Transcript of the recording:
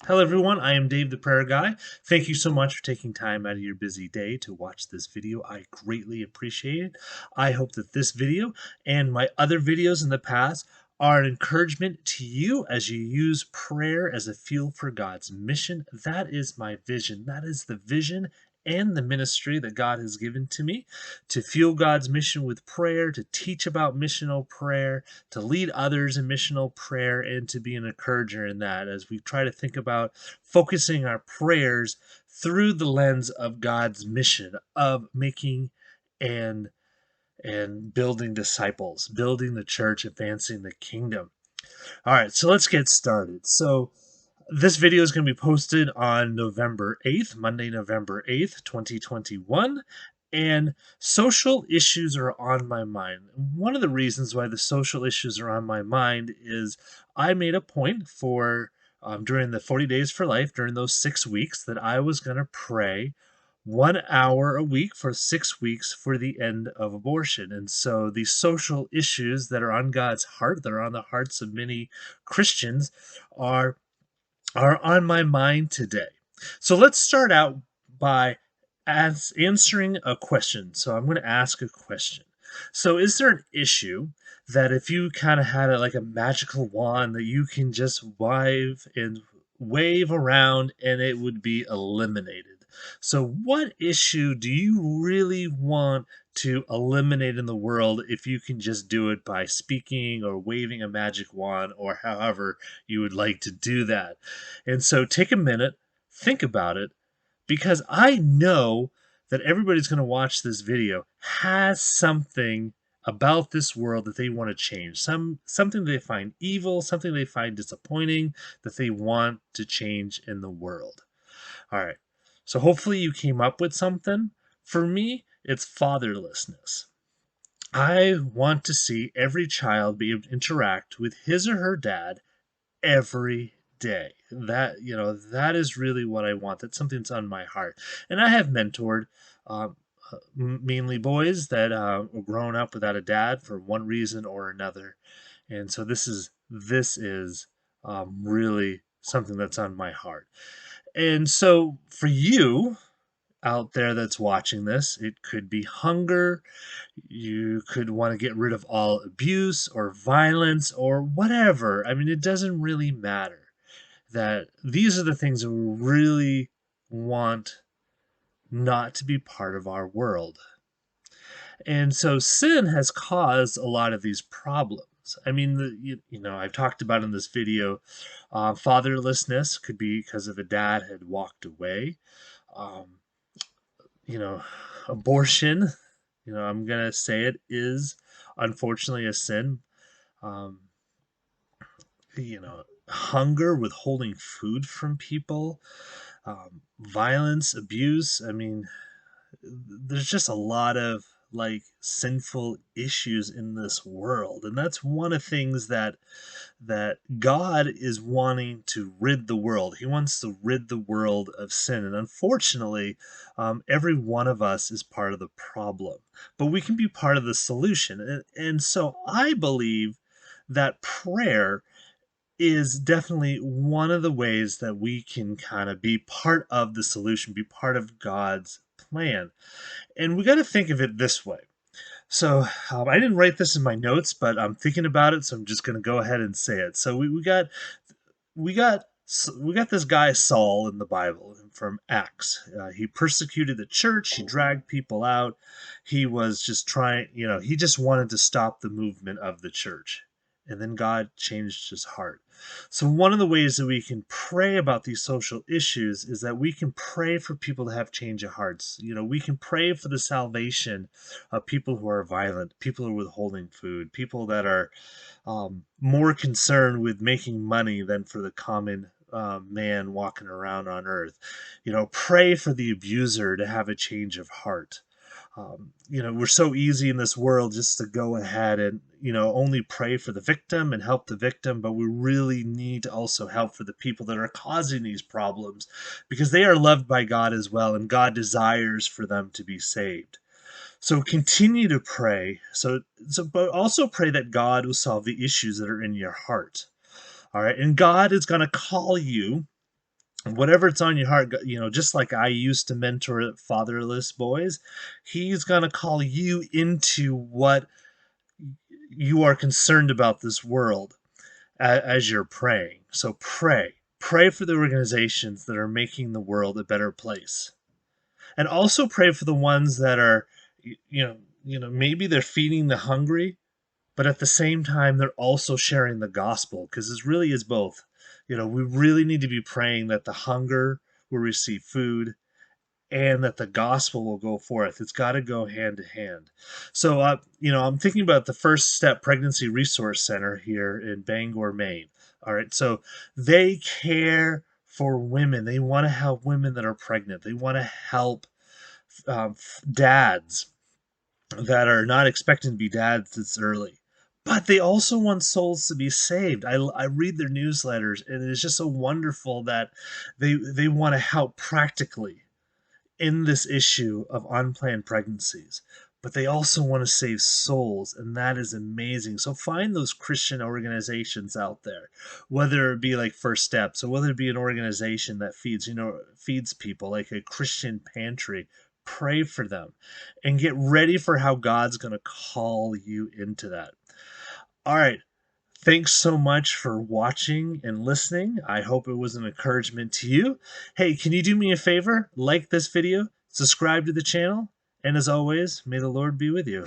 Hello, everyone. I am Dave the Prayer Guy. Thank you so much for taking time out of your busy day to watch this video. I greatly appreciate it. I hope that this video and my other videos in the past are an encouragement to you as you use prayer as a fuel for God's mission. That is my vision. That is the vision and the ministry that God has given to me to fuel God's mission with prayer, to teach about missional prayer, to lead others in missional prayer, and to be an encourager in that as we try to think about focusing our prayers through the lens of God's mission of making and building disciples, building the church, advancing the kingdom. All right, so let's get started. So this video is going to be posted on November 8th, Monday, November 8th, 2021. And social issues are on my mind. One of the reasons why the social issues are on my mind is I made a point for during the 40 Days for Life, during those 6 weeks, that I was going to pray 1 hour a week for 6 weeks for the end of abortion. And so these social issues that are on God's heart, that are on the hearts of many Christians, are on my mind today. So let's start out by answering a question. So I'm going to ask a question. So is there an issue that if you kind of had like a magical wand that you can just wave around and it would be eliminated? So what issue do you really want to eliminate in the world if you can just do it by speaking or waving a magic wand or however you would like to do that? And so take a minute, think about it, because I know that everybody's going to watch this video has something about this world that they want to change. Something they find evil, something they find disappointing that they want to change in the world. All right. So hopefully you came up with something. For me, it's fatherlessness. I want to see every child be able to interact with his or her dad every day. That is really what I want. That's something that's on my heart. And I have mentored mainly boys that were grown up without a dad for one reason or another. And so this is really something that's on my heart. And so for you out there that's watching this, it could be hunger. You could want to get rid of all abuse or violence or whatever. I mean, it doesn't really matter. That these are the things that we really want not to be part of our world. And so sin has caused a lot of these problems. I mean, I've talked about in this video, fatherlessness could be because if a dad had walked away. Um, you know, Abortion, I'm going to say it is unfortunately a sin. Um, Hunger, withholding food from people, violence, abuse. I mean, there's just a lot of like sinful issues in this world, and that's one of the things that God is wanting to rid the world. He wants to rid the world of sin, and unfortunately, every one of us is part of the problem, but we can be part of the solution. And so I believe that prayer is definitely one of the ways that we can kind of be part of the solution, be part of God's plan. And we got to think of it this way. So I didn't write this in my notes, but I'm thinking about it, so I'm just going to go ahead and say it. So we got we got this guy Saul in the Bible from Acts. He persecuted the church. He dragged people out. He was just trying, he just wanted to stop the movement of the church. And then God changed his heart. So one of the ways that we can pray about these social issues is that we can pray for people to have change of hearts. We can pray for the salvation of people who are violent, people who are withholding food, people that are more concerned with making money than for the common man walking around on earth. Pray for the abuser to have a change of heart. We're so easy in this world just to go ahead and, only pray for the victim and help the victim, but we really need to also help for the people that are causing these problems because they are loved by God as well, and God desires for them to be saved. So continue to pray. But also pray that God will solve the issues that are in your heart. All right. And God is going to call you whatever it's on your heart, just like I used to mentor fatherless boys, he's going to call you into what you are concerned about this world as you're praying. So pray for the organizations that are making the world a better place, and also pray for the ones that are, maybe they're feeding the hungry, but at the same time they're also sharing the gospel, because this really is both. We really need to be praying that the hunger will receive food and that the gospel will go forth. It's got to go hand to hand. So, I'm thinking about the First Step Pregnancy Resource Center here in Bangor, Maine. All right, so they care for women. They want to help women that are pregnant. They want to help dads that are not expecting to be dads this early. But they also want souls to be saved. I read their newsletters, and it's just so wonderful that they want to help practically in this issue of unplanned pregnancies, but they also want to save souls, and that is amazing. So find those Christian organizations out there, whether it be like First Steps, or whether it be an organization that feeds people, like a Christian pantry. Pray for them and get ready for how God's going to call you into that. All right. Thanks so much for watching and listening. I hope it was an encouragement to you. Hey, can you do me a favor? Like this video, subscribe to the channel, and as always, may the Lord be with you.